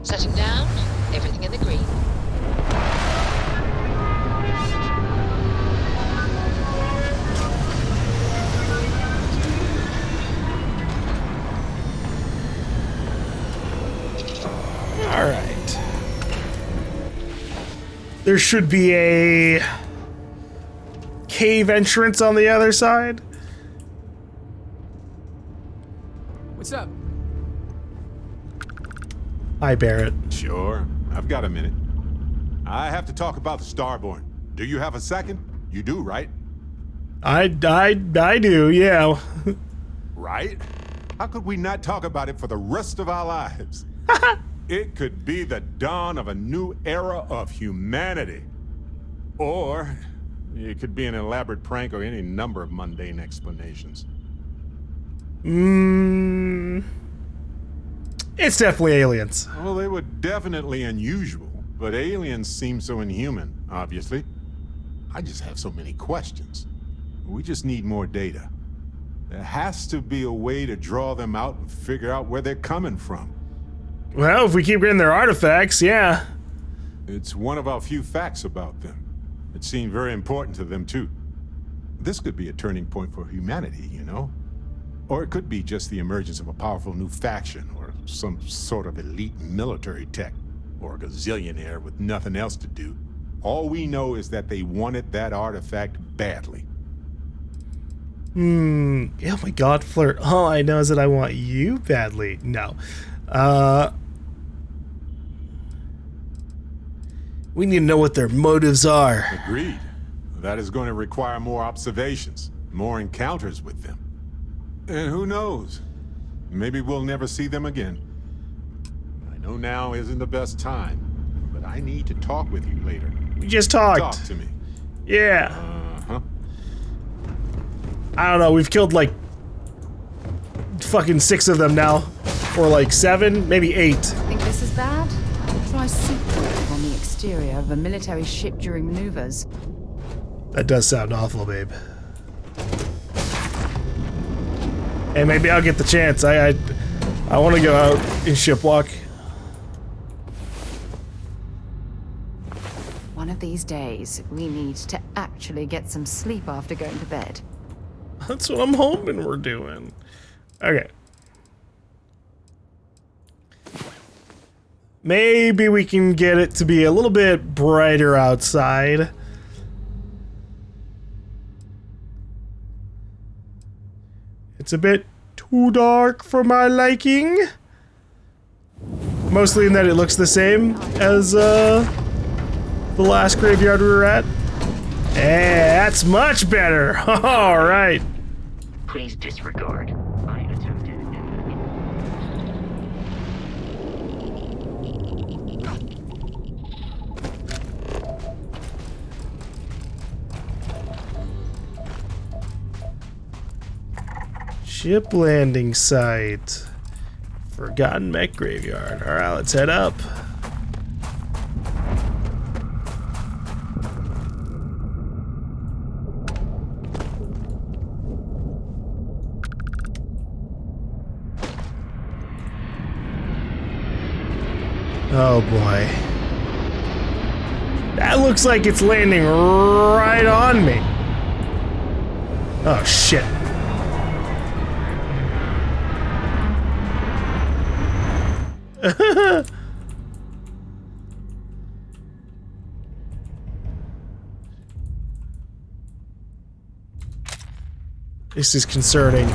Setting down, everything in the green. Alright. There should be a cave entrance on the other side. What's up? Hi, Barrett. Sure, I've got a minute. I have to talk about the Starborn. Do you have a second? You do, right? I do, yeah. Right? How could we not talk about it for the rest of our lives? It could be the dawn of a new era of humanity. Or it could be an elaborate prank or any number of mundane explanations. It's definitely aliens. Well, they were definitely unusual, but aliens seem so inhuman, obviously. I just have so many questions. We just need more data. There has to be a way to draw them out and figure out where they're coming from. Well, if we keep getting their artifacts, yeah. It's one of our few facts about them. It seemed very important to them, too. This could be a turning point for humanity, you know? Or it could be just the emergence of a powerful new faction, or some sort of elite military tech, or a gazillionaire with nothing else to do. All we know is that they wanted that artifact badly. Oh my god, Flirt. All I know is that I want you badly. No. We need to know what their motives are. Agreed. That is going to require more observations, more encounters with them. And who knows? Maybe we'll never see them again. I know now isn't the best time, but I need to talk with you later. We just talked. Talk to me. Yeah. Uh-huh. I don't know, we've killed like fucking 6 of them now. Or like 7, maybe 8. Think this is bad? Try superwave on the exterior of a military ship during maneuvers. That does sound awful, babe. Hey, maybe I'll get the chance. I want to go out and shipwalk. One of these days, we need to actually get some sleep after going to bed. That's what I'm hoping we're doing. Okay. Maybe we can get it to be a little bit brighter outside. It's a bit too dark for my liking. Mostly in that it looks the same as the last graveyard we were at. Hey, that's much better. All right. Please disregard. I attempted. Ship landing site. Forgotten mech graveyard. All right, let's head up. Oh boy. That looks like it's landing right on me. Oh shit. This is concerning.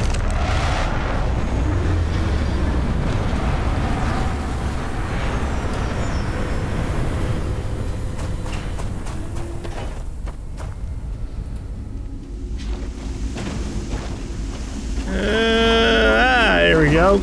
Here we go.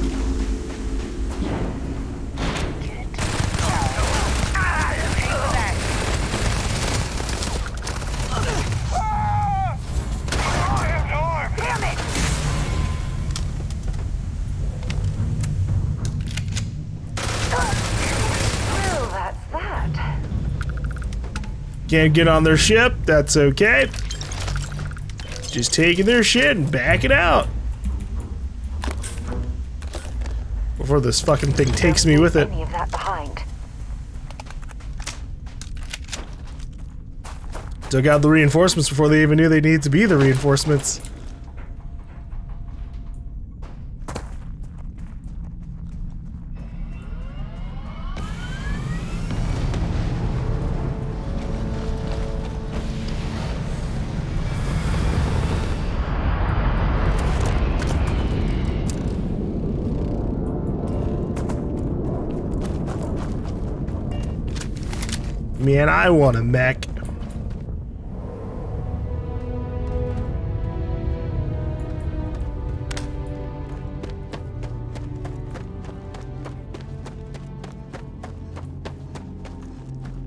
Can't get on their ship, that's okay. Just taking their shit and backing out. before this fucking thing takes me with it. Any of that behind. Took out the reinforcements before they even knew they needed to be the reinforcements. Man, I want a mech.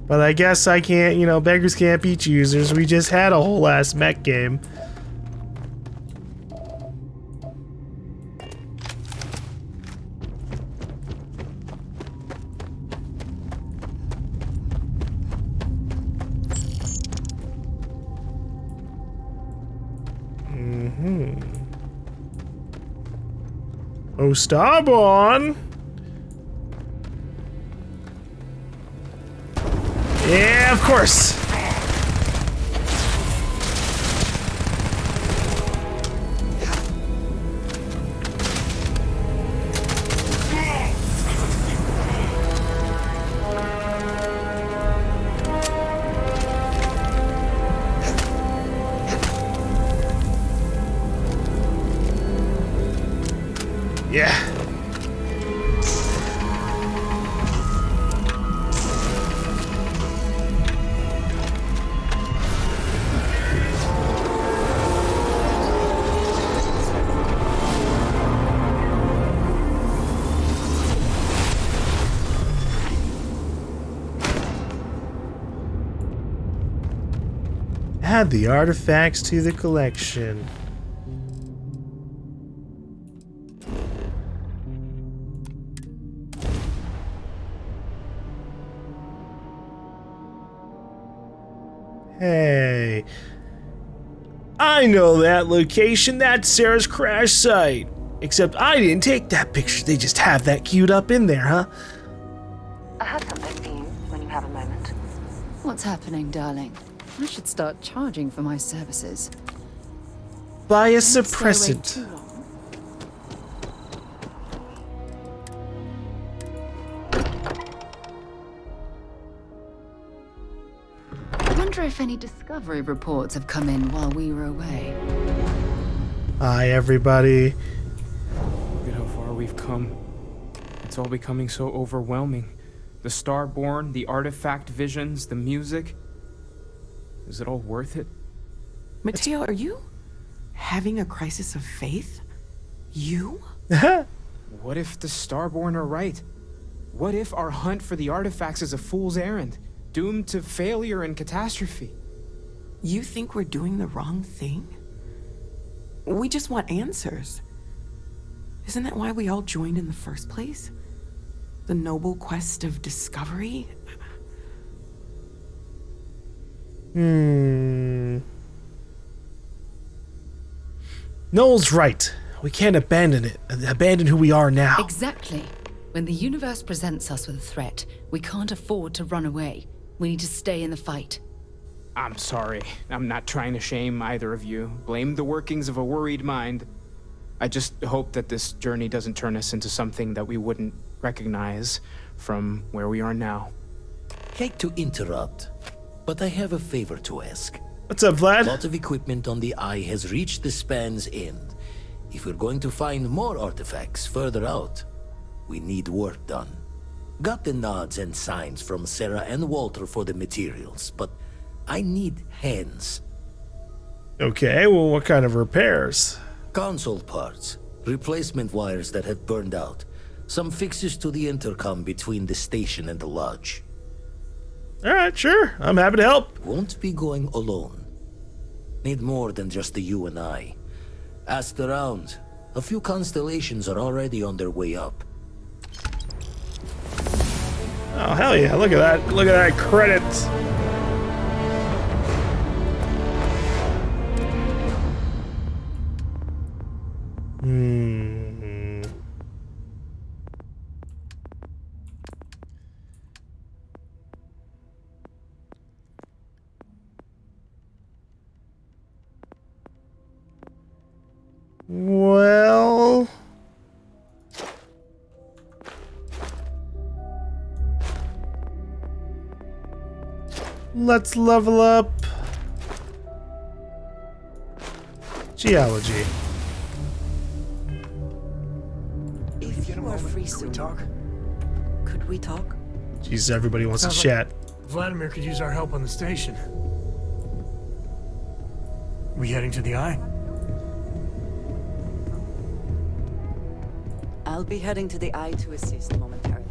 But I guess I can't, you know, beggars can't be choosers. We just had a whole ass mech game. Oh, Starborn! Yeah, of course! Yeah. Add the artifacts to the collection. Hey, I know that location. That's Sarah's crash site. Except I didn't take that picture. They just have that queued up in there, huh? I have something for you when you have a moment. What's happening, darling? I should start charging for my services. Buy a Don't stay away suppressant. too long. I wonder if any discovery reports have come in while we were away. Hi, everybody. Look at how far we've come. It's all becoming so overwhelming. The Starborn, the artifact visions, the music. Is it all worth it? Mateo, are you having a crisis of faith? You? What if the Starborn are right? What if our hunt for the artifacts is a fool's errand, doomed to failure and catastrophe? You think we're doing the wrong thing? We just want answers. Isn't that why we all joined in the first place? The noble quest of discovery? Noel's right. We can't abandon it. Abandon who we are now. Exactly. When the universe presents us with a threat, we can't afford to run away. We need to stay in the fight. I'm sorry. I'm not trying to shame either of you. Blame the workings of a worried mind. I just hope that this journey doesn't turn us into something that we wouldn't recognize from where we are now. Hate to interrupt, but I have a favor to ask. What's up, Vlad? A lot of equipment on the Eye has reached the span's end. If we're going to find more artifacts further out, we need work done. Got the nods and signs from Sarah and Walter for the materials, but I need hands. Okay, well, what kind of repairs? Console parts, replacement wires that have burned out, some fixes to the intercom between the station and the lodge. Alright, sure. I'm happy to help. Won't be going alone. Need more than just the you and I. Asked around. A few constellations are already on their way up. Oh, hell yeah. Look at that. Look at that credit. Let's level up geology. If you are free soon, could we talk? Jesus, everybody wants to Sounds chat. Vladimir could use our help on the station. We heading to the Eye? I'll be heading to the Eye to assist momentarily.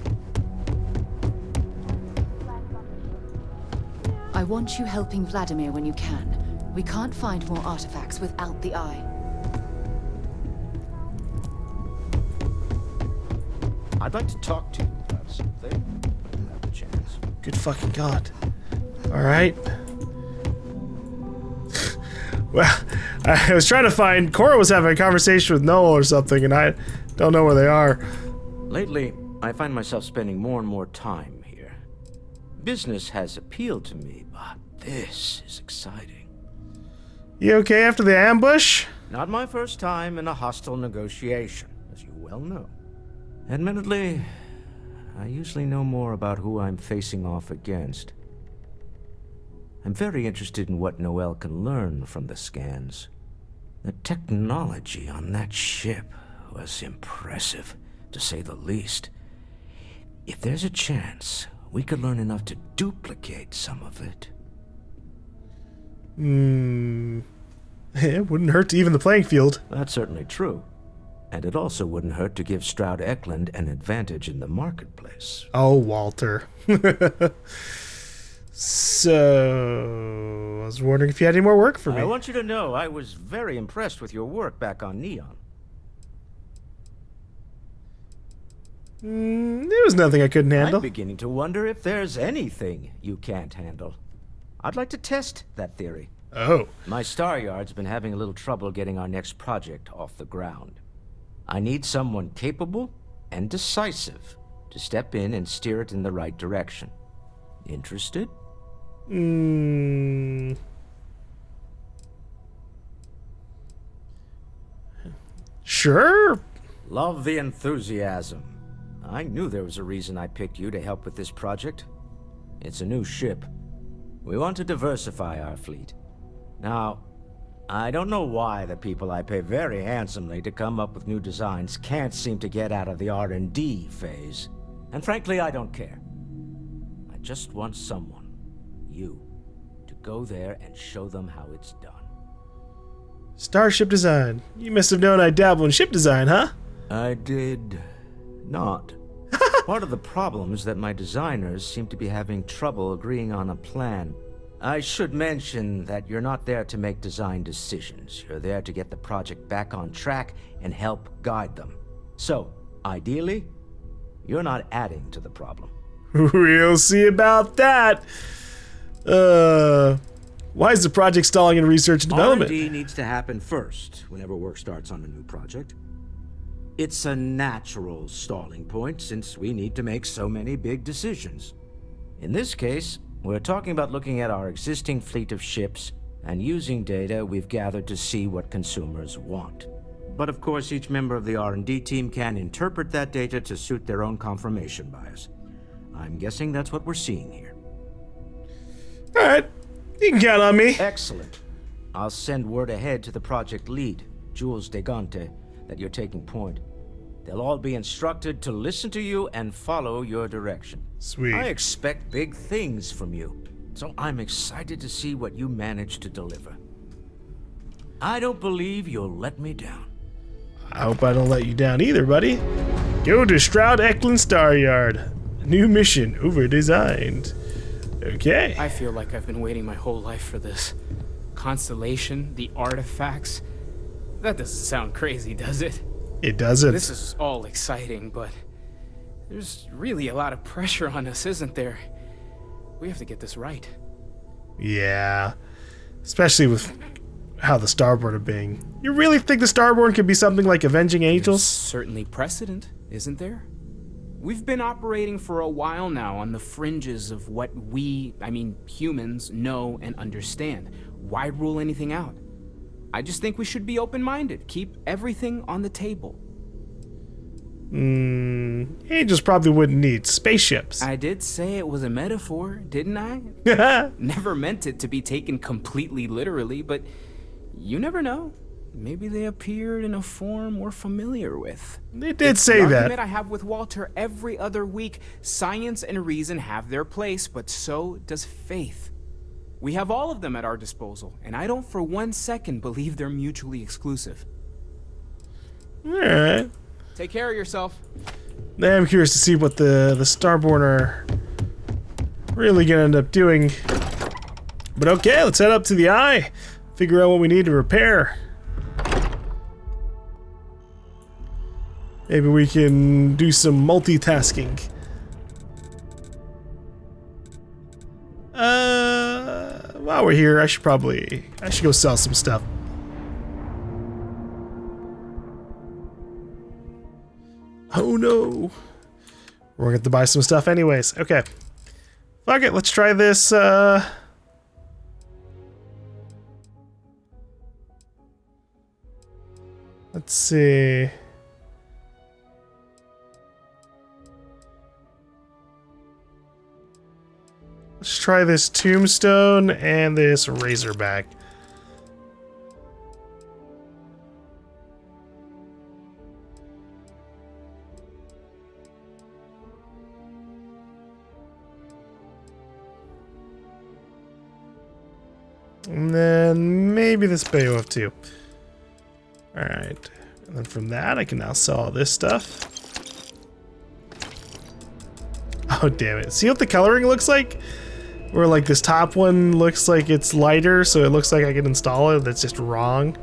I want you helping Vladimir when you can. We can't find more artifacts without the Eye. I'd like to talk to you about something. Have the chance. Good fucking God. Alright. Well, I was trying to find... Cora was having a conversation with Noel or something, and I don't know where they are. Lately, I find myself spending more and more time here. Business has appealed to me, but this is exciting. You okay after the ambush? Not my first time in a hostile negotiation, as you well know. Admittedly, I usually know more about who I'm facing off against. I'm very interested in what Noel can learn from the scans. The technology on that ship was impressive, to say the least. If there's a chance, we could learn enough to duplicate some of it. It wouldn't hurt to even the playing field. That's certainly true. And it also wouldn't hurt to give Stroud Eklund an advantage in the marketplace. Oh, Walter. So, I was wondering if you had any more work for me. I want you to know I was very impressed with your work back on Neon. There was nothing I couldn't handle. I'm beginning to wonder if there's anything you can't handle. I'd like to test that theory. Oh. My Star Yard's been having a little trouble getting our next project off the ground. I need someone capable and decisive to step in and steer it in the right direction. Interested? Sure. Love the enthusiasm. I knew there was a reason I picked you to help with this project. It's a new ship. We want to diversify our fleet. Now, I don't know why the people I pay very handsomely to come up with new designs can't seem to get out of the R&D phase. And frankly, I don't care. I just want someone, you, to go there and show them how it's done. Starship design. You must have known I dabble in ship design, huh? I did not. Part of the problem is that my designers seem to be having trouble agreeing on a plan. I should mention that you're not there to make design decisions. You're there to get the project back on track and help guide them. So, ideally, you're not adding to the problem. We'll see about that. Why is the project stalling in research and development? R&D needs to happen first whenever work starts on a new project. It's a natural stalling point since we need to make so many big decisions. In this case, we're talking about looking at our existing fleet of ships and using data we've gathered to see what consumers want. But of course, each member of the R&D team can interpret that data to suit their own confirmation bias. I'm guessing that's what we're seeing here. All right. You can count on me. Excellent. I'll send word ahead to the project lead, Jules Degante, that you're taking point. They'll all be instructed to listen to you and follow your direction. Sweet. I expect big things from you, so I'm excited to see what you manage to deliver. I don't believe you'll let me down. I hope I don't let you down either, buddy. Go to Stroud Eklund Star Yard. New mission over-designed. Okay. I feel like I've been waiting my whole life for this. Constellation, the artifacts. That doesn't sound crazy, does it? It doesn't. This is all exciting, but there's really a lot of pressure on us, isn't there? We have to get this right. Yeah. Especially with how the Starborn are being. You really think the Starborn could be something like Avenging Angels? There's certainly precedent, isn't there? We've been operating for a while now on the fringes of what humans, know and understand. Why rule anything out? I just think we should be open-minded. Keep everything on the table. angels probably wouldn't need spaceships. I did say it was a metaphor, didn't I? Never meant it to be taken completely literally, but you never know. Maybe they appeared in a form we're familiar with. They did say that. The argument I have with Walter every other week. Science and reason have their place, but so does faith. We have all of them at our disposal, and I don't for 1 second believe they're mutually exclusive. Alright. Take care of yourself. I'm curious to see what the Starborn are really gonna end up doing. But okay, let's head up to the eye. Figure out what we need to repair. Maybe we can do some multitasking. While we're here, I should go sell some stuff. Oh no. We're gonna have to buy some stuff anyways. Okay. Fuck it, let's try this, let's see. Let's try this tombstone and this razorback. And then maybe this beowulf too. Alright. And then from that I can now sell all this stuff. Oh damn it. See what the coloring looks like? Where like this top one looks like it's lighter, so it looks like I can install it. That's just wrong.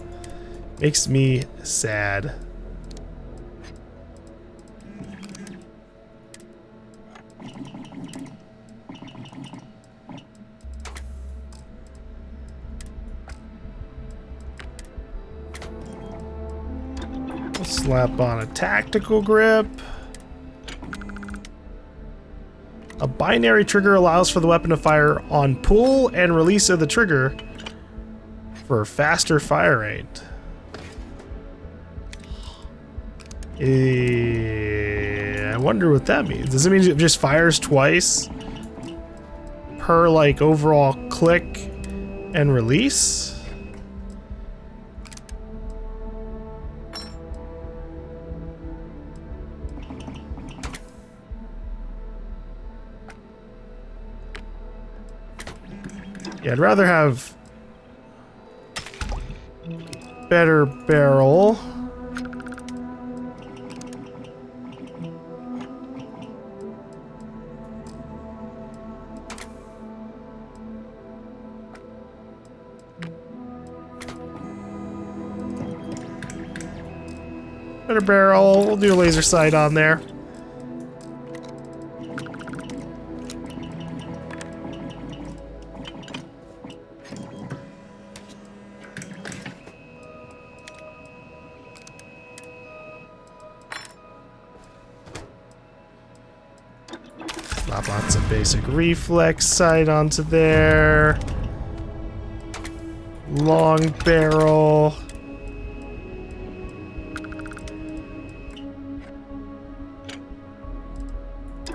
Makes me sad. We'll slap on a tactical grip. A binary trigger allows for the weapon to fire on pull and release of the trigger for faster fire rate. I wonder what that means. Does it mean it just fires twice per like overall click and release? Yeah, I'd rather have better barrel. Better barrel. We'll do a laser sight on there. Lots of basic reflex sight onto there. Long barrel.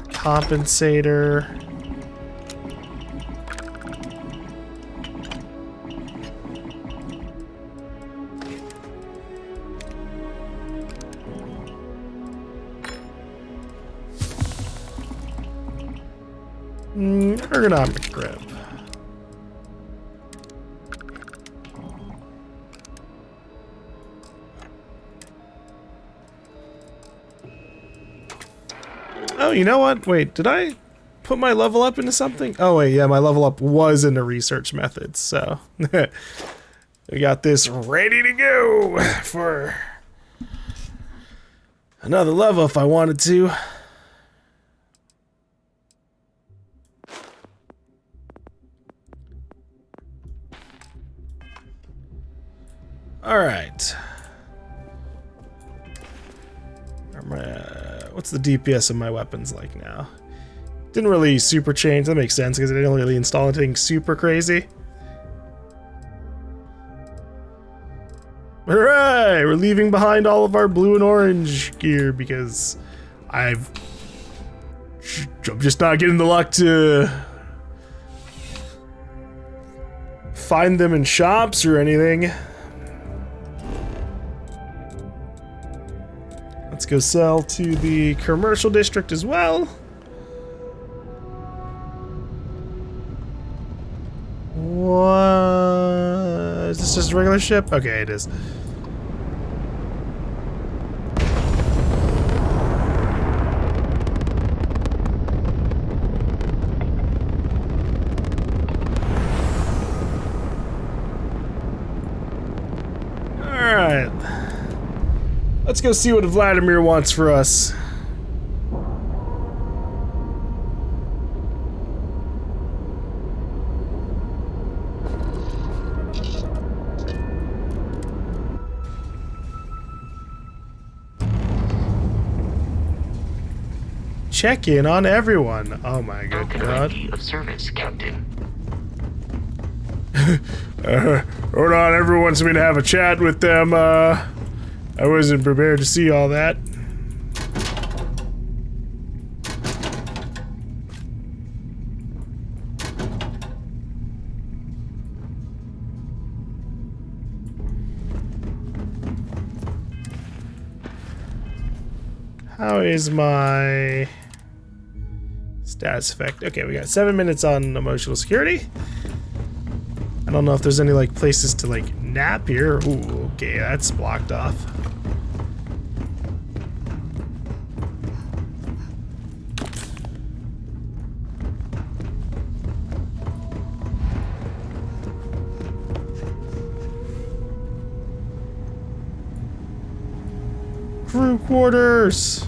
Compensator. Ergonomic grip. Oh, you know what? Wait, did I put my level up into something? Oh wait, yeah, my level up was into research methods, so we got this ready to go for another level if I wanted to. All right. What's the DPS of my weapons like now? Didn't really super change. That makes sense because I didn't really install anything super crazy. Hooray! We're leaving behind all of our blue and orange gear because I've I'm just not getting the luck to find them in shops or anything. Let's go sell to the commercial district as well. What? Is this just a regular ship? Okay, it is. Alright. Let's go see what Vladimir wants for us. Check in on everyone. Oh my good god. Of service, Captain. Hold on, everyone wants me to have a chat with them. I wasn't prepared to see all that. How is my status effect? Okay, we got 7 minutes on emotional security. I don't know if there's any like places to like nap here. Ooh, okay, that's blocked off. Crew quarters.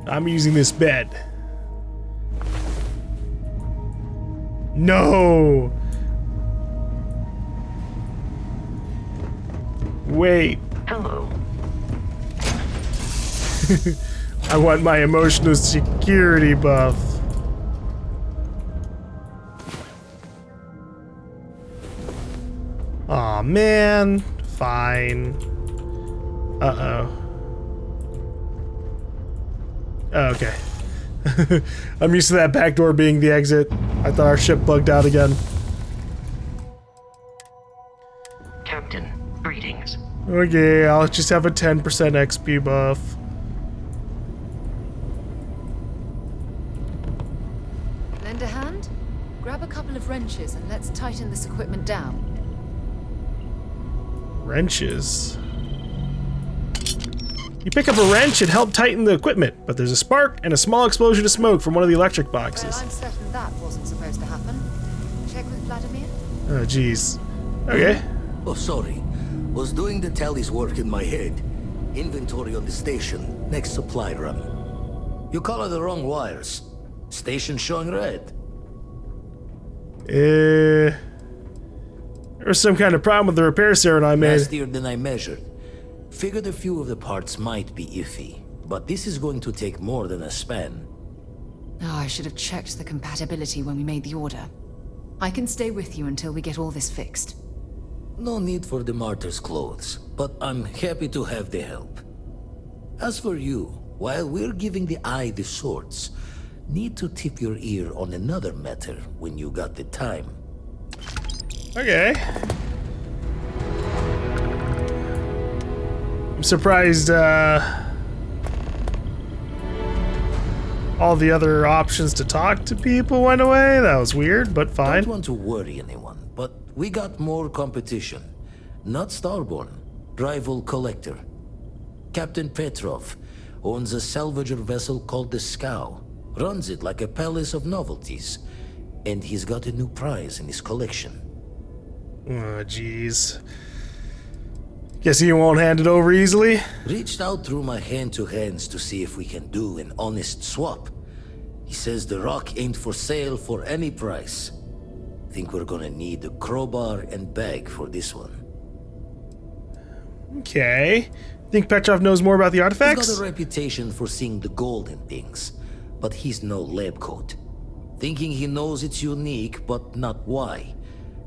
I'm using this bed. No. Wait. Hello. I want my emotional security buff. Aw, man. Fine. Uh-oh. Oh, okay. I'm used to that back door being the exit. I thought our ship bugged out again. Captain, greetings. Okay, I'll just have a 10% XP buff. Lend a hand? Grab a couple of wrenches and let's tighten this equipment down. Wrenches? You pick up a wrench and help tighten the equipment, but there's a spark and a small explosion of smoke from one of the electric boxes. Well, I'm certain that wasn't supposed to happen. Check with Vladimir? Oh, jeez. Okay. Oh, sorry. Was doing the tallies work in my head. Inventory on the station, next supply run. You color the wrong wires. Station showing red. There was some kind of problem with the repair Sarah and I made. Nastier than I measured. Figured a few of the parts might be iffy, but this is going to take more than a span. Oh, I should have checked the compatibility when we made the order. I can stay with you until we get all this fixed. No need for the martyr's clothes, but I'm happy to have the help. As for you, while we're giving the eye the swords, need to tip your ear on another matter when you got the time. Okay. I'm surprised all the other options to talk to people went away. That was weird, but fine. Don't want to worry anyone, but we got more competition. Not Starborn, rival collector. Captain Petrov owns a salvager vessel called the Scow. Runs it like a palace of novelties. And he's got a new prize in his collection. Oh, jeez. Guess he won't hand it over easily? Reached out through my hand-to-hands to see if we can do an honest swap. He says the rock ain't for sale for any price. Think we're gonna need a crowbar and bag for this one. Okay. Think Petrov knows more about the artifacts? He's got a reputation for seeing the gold in things. but he's no lab coat. Thinking he knows it's unique, but not why.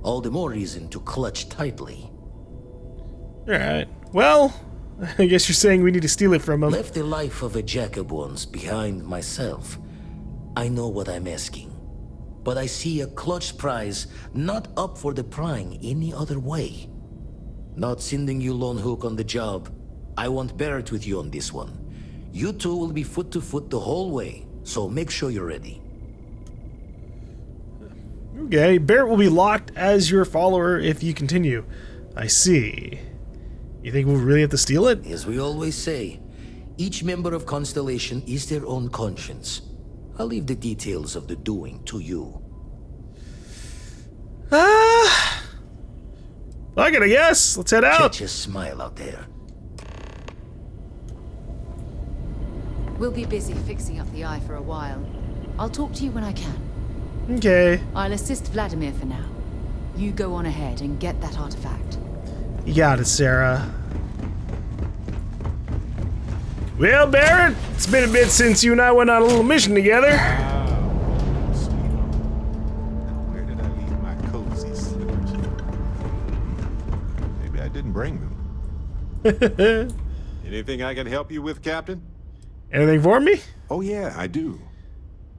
All the more reason to clutch tightly. Alright. Well, I guess you're saying we need to steal it from him. Left the life of a Jacobons behind myself. I know what I'm asking. But I see a clutch prize not up for the prying any other way. Not sending you lone hook on the job. I want Barrett with you on this one. You two will be foot to foot the whole way, so make sure you're ready. Okay, Barrett will be locked as your follower if you continue. I see. You think we'll really have to steal it? As we always say, each member of Constellation is their own conscience. I'll leave the details of the doing to you. I gotta guess. Let's head out. Catch a smile out there. We'll be busy fixing up the eye for a while. I'll talk to you when I can. Okay. I'll assist Vladimir for now. You go on ahead and get that artifact. You got it, Sarah. Well, Barrett, it's been a bit since you and I went on a little mission together. Where did I leave my cozy slippers? Maybe I didn't bring them. Anything I can help you with, Captain? Anything for me? Oh yeah, I do.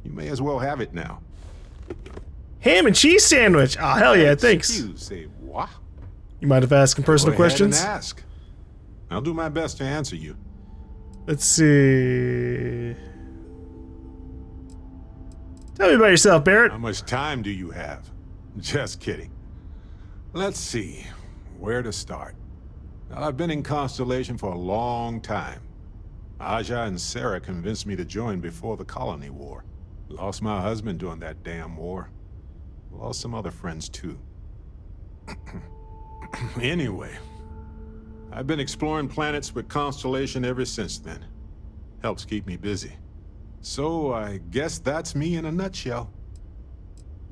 You may as well have it now. Ham and cheese sandwich. Oh, hell yeah, thanks. Say what? You mind if I ask some personal Go ahead questions? and ask. I'll do my best to answer you. Let's see. Tell me about yourself, Barrett. How much time do you have? Just kidding. Let's see. Where to start? Now, I've been in Constellation for a long time. Aja and Sarah convinced me to join before the Colony War. Lost my husband during that damn war. Lost some other friends too. Anyway, I've been exploring planets with Constellation ever since then. Helps keep me busy. So I guess that's me in a nutshell.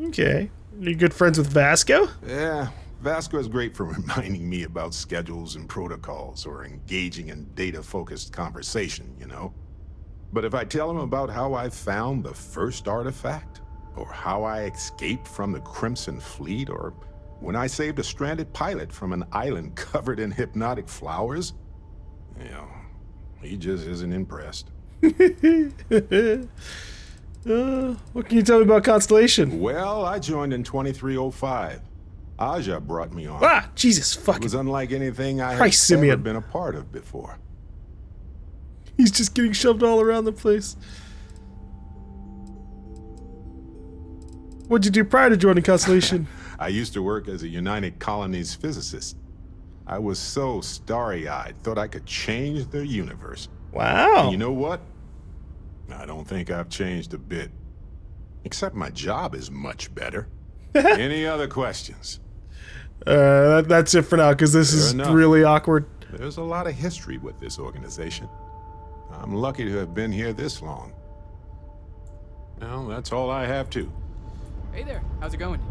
Okay. You good friends with Vasco? Yeah, Vasco is great for reminding me about schedules and protocols or engaging in data-focused conversation, you know? But if I tell him about how I found the first artifact, or how I escaped from the Crimson Fleet, or when I saved a stranded pilot from an island covered in hypnotic flowers, you know, he just isn't impressed. What can you tell me about Constellation? Well, I joined in 2305. Aja brought me on. Ah, Jesus fucking. It was unlike anything I had Christ, ever Simeon. been a part of before. He's just getting shoved all around the place. What'd you do prior to joining Constellation? I used to work as a United Colonies physicist. I was so starry-eyed, thought I could change the universe. Wow. And you know what? I don't think I've changed a bit. Except my job is much better. Any other questions? That's it for now, because this is really awkward. There's a lot of history with this organization. I'm lucky to have been here this long. Well, that's all I have too. Hey there, how's it going?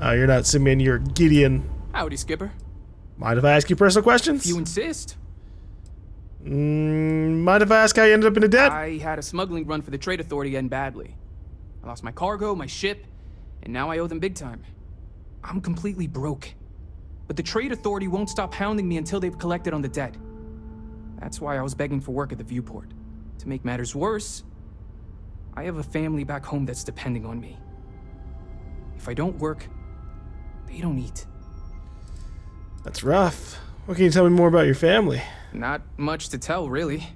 You're not Simeon, you're Gideon. Howdy, Skipper. Mind if I ask you personal questions? If you insist. Mind if I ask how you ended up in a debt? I had a smuggling run for the Trade Authority end badly. I lost my cargo, my ship, and now I owe them big time. I'm completely broke. But the Trade Authority won't stop hounding me until they've collected on the debt. That's why I was begging for work at the viewport. To make matters worse, I have a family back home that's depending on me. If I don't work, they don't eat. That's rough. What can you tell me more about your family? Not much to tell, really.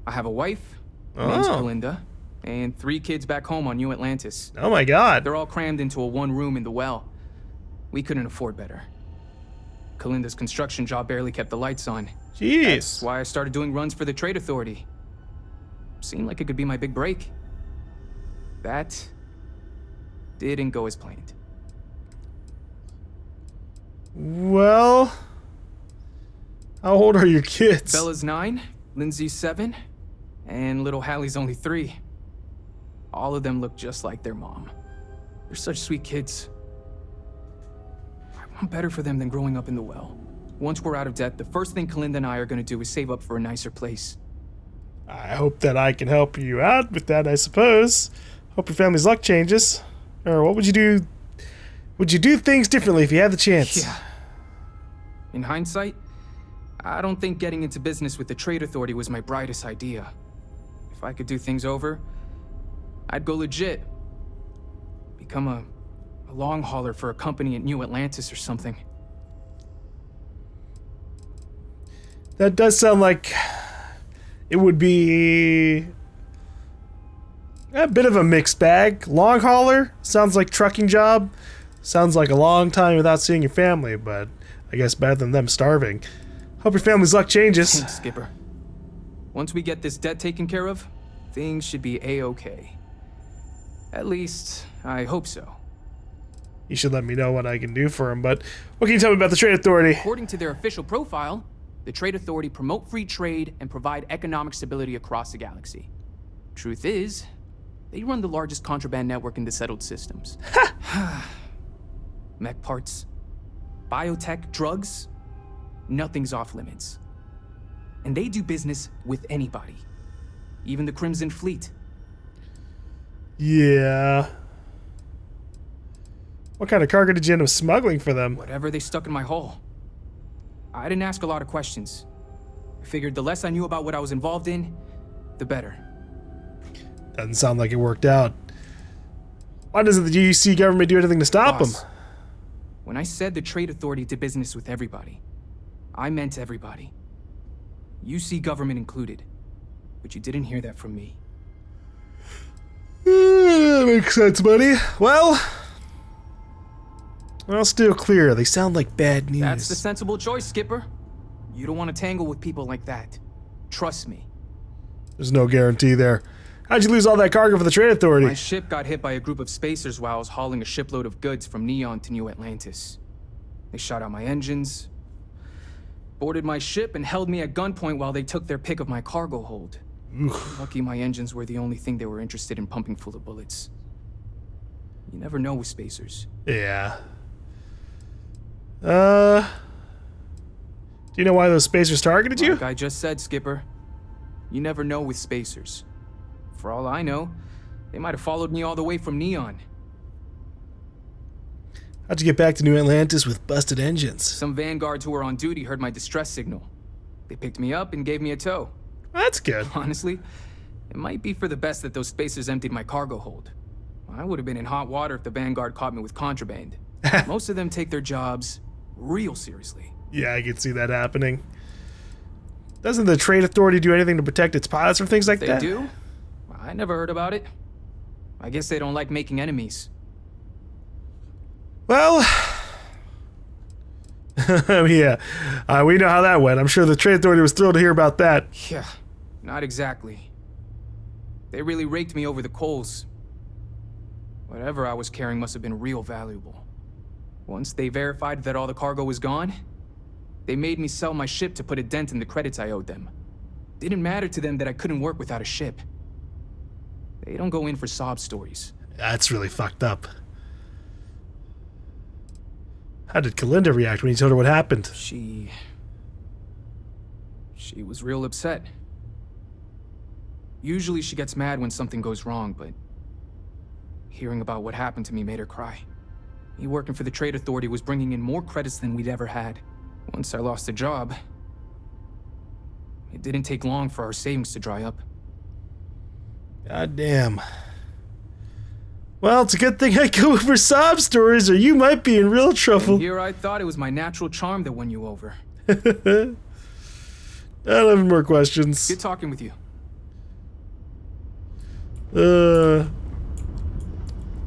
I have a wife, her name's Kalinda, and 3 kids back home on New Atlantis. Oh my god. They're all crammed into a 1 room in the well. We couldn't afford better. Kalinda's construction job barely kept the lights on. Jeez. That's why I started doing runs for the Trade Authority. Seemed like it could be my big break. That didn't go as planned. Well, how old are your kids? Bella's 9, Lindsay's 7, and little Hallie's only 3. All of them look just like their mom. They're such sweet kids. I want better for them than growing up in the well. Once we're out of debt, the first thing Kalinda and I are gonna do is save up for a nicer place. I hope that I can help you out with that, I suppose. Hope your family's luck changes. Or what would you do? Would you do things differently if you had the chance? Yeah. In hindsight, I don't think getting into business with the Trade Authority was my brightest idea. If I could do things over, I'd go legit. Become a long hauler for a company at New Atlantis or something. That does sound like it would be a bit of a mixed bag. Long hauler sounds like trucking job. Sounds like a long time without seeing your family, but I guess better than them starving. Hope your family's luck changes. Thanks, Skipper. Once we get this debt taken care of, things should be A-okay. At least, I hope so. You should let me know what I can do for him, but what can you tell me about the Trade Authority? According to their official profile, the Trade Authority promote free trade and provide economic stability across the galaxy. Truth is, they run the largest contraband network in the settled systems. Mech parts, biotech, drugs, nothing's off limits. And they do business with anybody, even the Crimson Fleet. Yeah. What kind of cargo did you end up smuggling for them? Whatever they stuck in my hull. I didn't ask a lot of questions. I figured the less I knew about what I was involved in, the better. Doesn't sound like it worked out. Why doesn't the UC government do anything to stop them? When I said the Trade Authority did business with everybody, I meant everybody. UC government included. But you didn't hear that from me. That makes sense, buddy. Well, still clear. They sound like bad news. That's the sensible choice, Skipper. You don't want to tangle with people like that. Trust me. There's no guarantee there. How'd you lose all that cargo for the Trade Authority? My ship got hit by a group of spacers while I was hauling a shipload of goods from Neon to New Atlantis. They shot out my engines, boarded my ship, and held me at gunpoint while they took their pick of my cargo hold. Lucky my engines were the only thing they were interested in pumping full of bullets. You never know with spacers. Yeah. Do you know why those spacers targeted you? Like I just said, Skipper. You never know with spacers. For all I know, they might have followed me all the way from Neon. How'd you get back to New Atlantis with busted engines? Some vanguards who were on duty heard my distress signal. They picked me up and gave me a tow. That's good. Honestly, it might be for the best that those spacers emptied my cargo hold. I would have been in hot water if the vanguard caught me with contraband. Most of them take their jobs real seriously. Yeah, I can see that happening. Doesn't the Trade Authority do anything to protect its pilots from things like that? They do? I never heard about it. I guess they don't like making enemies. Well, yeah, we know how that went. I'm sure the Trade Authority was thrilled to hear about that. Yeah, not exactly. They really raked me over the coals. Whatever I was carrying must have been real valuable. Once they verified that all the cargo was gone, they made me sell my ship to put a dent in the credits I owed them. Didn't matter to them that I couldn't work without a ship. They don't go in for sob stories. That's really fucked up. How did Kalinda react when you told her what happened? She was real upset. Usually she gets mad when something goes wrong, but hearing about what happened to me made her cry. Me working for the Trade Authority was bringing in more credits than we'd ever had. Once I lost the job, it didn't take long for our savings to dry up. God damn. Well, it's a good thing I go for sob stories, or you might be in real trouble. And here I thought it was my natural charm that won you over. I don't have any more questions. Good talking with you.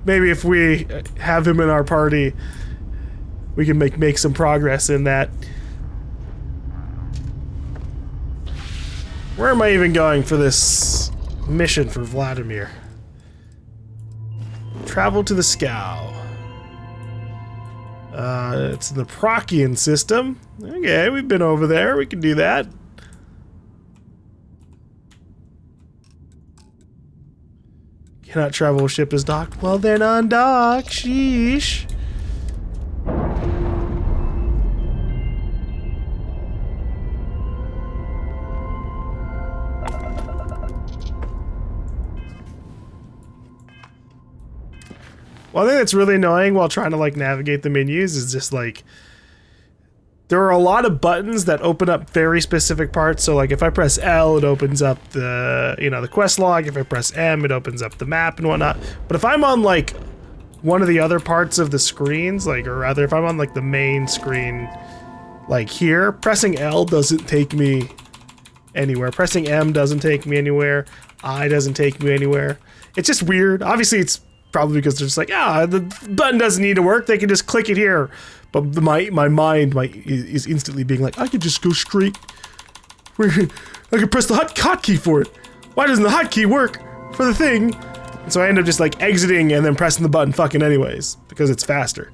Maybe if we have him in our party, we can make some progress in that. Where am I even going for this mission for Vladimir? Travel to the Scow. It's the Prockian system. Okay, we've been over there. We can do that. Cannot travel with ship is docked. Well, then undock. Sheesh. One thing that's really annoying while trying to like navigate the menus is just like there are a lot of buttons that open up very specific parts. So like if I press L, it opens up the, you know, the quest log. If I press M, it opens up the map and whatnot. But if I'm on like one of the other parts of the screens, like, or rather if I'm on like the main screen, like here, pressing L doesn't take me anywhere. Pressing M doesn't take me anywhere. I doesn't take me anywhere. It's just weird. Obviously it's probably because they're just like, the button doesn't need to work. They can just click it here. But my mind is instantly being like, I could just go straight. I could press the hotkey for it. Why doesn't the hotkey work for the thing? And so I end up just like exiting and then pressing the button fucking anyways because it's faster.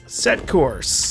Set course.